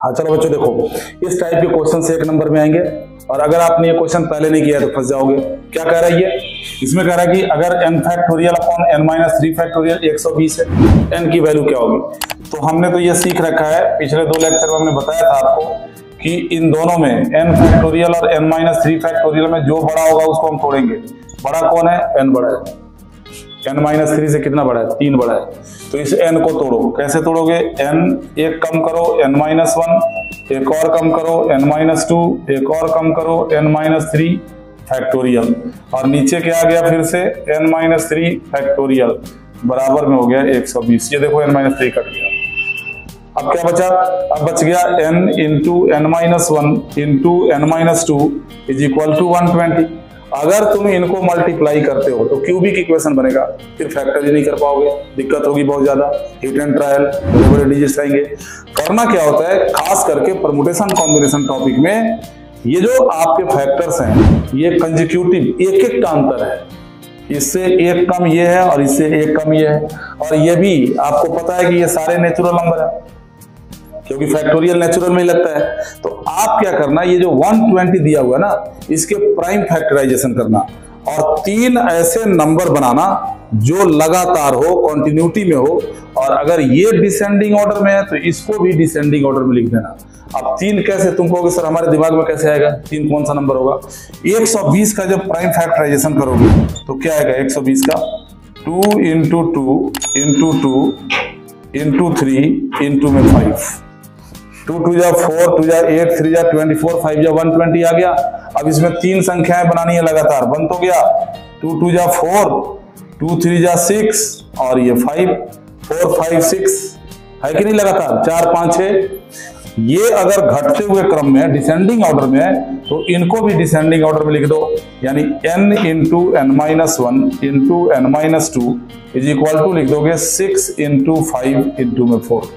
हाँ चलो बच्चों देखो, इस टाइप के क्वेश्चन से 1 नंबर में आएंगे। और अगर आपने ये क्वेश्चन पहले नहीं किया तो फंस जाओगे। क्या कह रहा है ये? इसमें कह रहा है कि अगर n factorial upon n minus 3 factorial 120 है, n की वैल्यू क्या होगी? तो हमने तो ये सीख रखा है, पिछले 2 लेक्चर में हमने बताया था आपको कि इन दोनों में n फैक्टोरियल और n माइनस 3 फैक्टोरियल में जो बड़ा होगा उसको हम तोड़ेंगे। बड़ा कौन है? n बड़ा है। n माइनस 3 से कितना बड़ा है? 3 बड़ा है। तो इस n को तोड़ो। कैसे तोड़ोगे? n एक कम करो n माइनस 1, एक और कम करो n माइनस 2, एक और कम करो n माइनस 3 फैक्टोरियल, और नीचे क्या आ गया फिर से n माइनस 3 फैक्टोरियल बराबर में हो गया 120। ये देखो n माइनस 3 कट गया। अब क्या बचा? अब बच गया n into n minus 1 into n minus 2 is equal to 120। अगर तुम इनको मल्टीप्लाई करते हो तो क्यूबिक इक्वेशन बनेगा, फिर फैक्टर ही नहीं कर पाओगे, दिक्कत होगी बहुत ज्यादा। हिट एंड ट्रायल, बड़े बड़े डिजिट्स आएंगे। करना क्या होता है, खास करके परमुटेशन कॉम्बिनेशन टॉपिक में, ये जो आपके फैक्टर्स हैं ये कंसेक्यूटिव एक एक का अंतर है। इससे एक कम ये है और इससे एक कम ये है, और ये भी आपको पता है कि ये सारे नेचुरल नंबर है क्योंकि फैक्टोरियल नेचुरल में ही लगता है। तो आप क्या करना, ये जो 120 दिया हुआ है ना, इसके प्राइम फैक्टराइजेशन करना और 3 ऐसे नंबर बनाना जो लगातार हो, कंटिन्यूटी में हो, और अगर ये डिसेंडिंग ऑर्डर में है तो इसको भी डिसेंडिंग ऑर्डर में लिख देना। अब 3 कैसे? तुम कहोगे सर हमारे दिमाग में कैसे आएगा? 3 कौन सा नंबर होगा? 120 का जब प्राइम फैक्टराइजेशन करोगे तो क्या आएगा? 120 का 2 इंटू 2 इंटू 2 इंटू 3 इंटू में 5, 2 2 जा 4, 2 जा 8, 3 जा 24, 5 जा 120 आ गया। अब इसमें 3 संख्याएं बनानी है लगातार, बन तो गया। 2 2 जा 4, 2 3 जा 6 और ये 5, 4 5 6 है कि नहीं लगातार? 4 5 6। ये अगर घटते हुए क्रम में डिसेंडिंग ऑर्डर में है तो इनको भी डिसेंडिंग ऑर्डर में लिख दो, यानी n into n minus 1 into n minus 2 is equal to लिख दोगे 6 इंटू 5 इंटू में 4।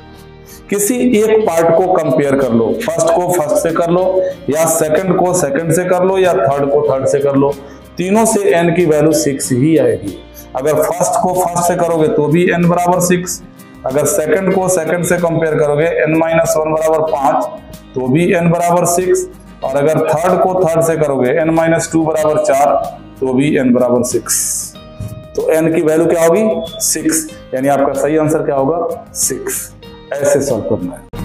किसी एक पार्ट को कंपेयर कर लो, फर्स्ट को फर्स्ट से कर लो, या सेकंड को सेकंड से कर लो, या थर्ड को थर्ड से कर लो। तीनों से n की वैल्यू 6 ही आएगी। अगर फर्स्ट को फर्स्ट से करोगे तो भी n बराबर 6, अगर सेकंड को सेकंड से कंपेयर करोगे n माइनस 1 बराबर 5 तो भी n बराबर 6, और अगर थर्ड को थर्ड से करोगे n माइनस 2 बराबर 4 तो भी n बराबर 6। तो n की वैल्यू क्या होगी? 6, यानी आपका सही आंसर क्या होगा? 6। ऐसे सॉल्व करना है।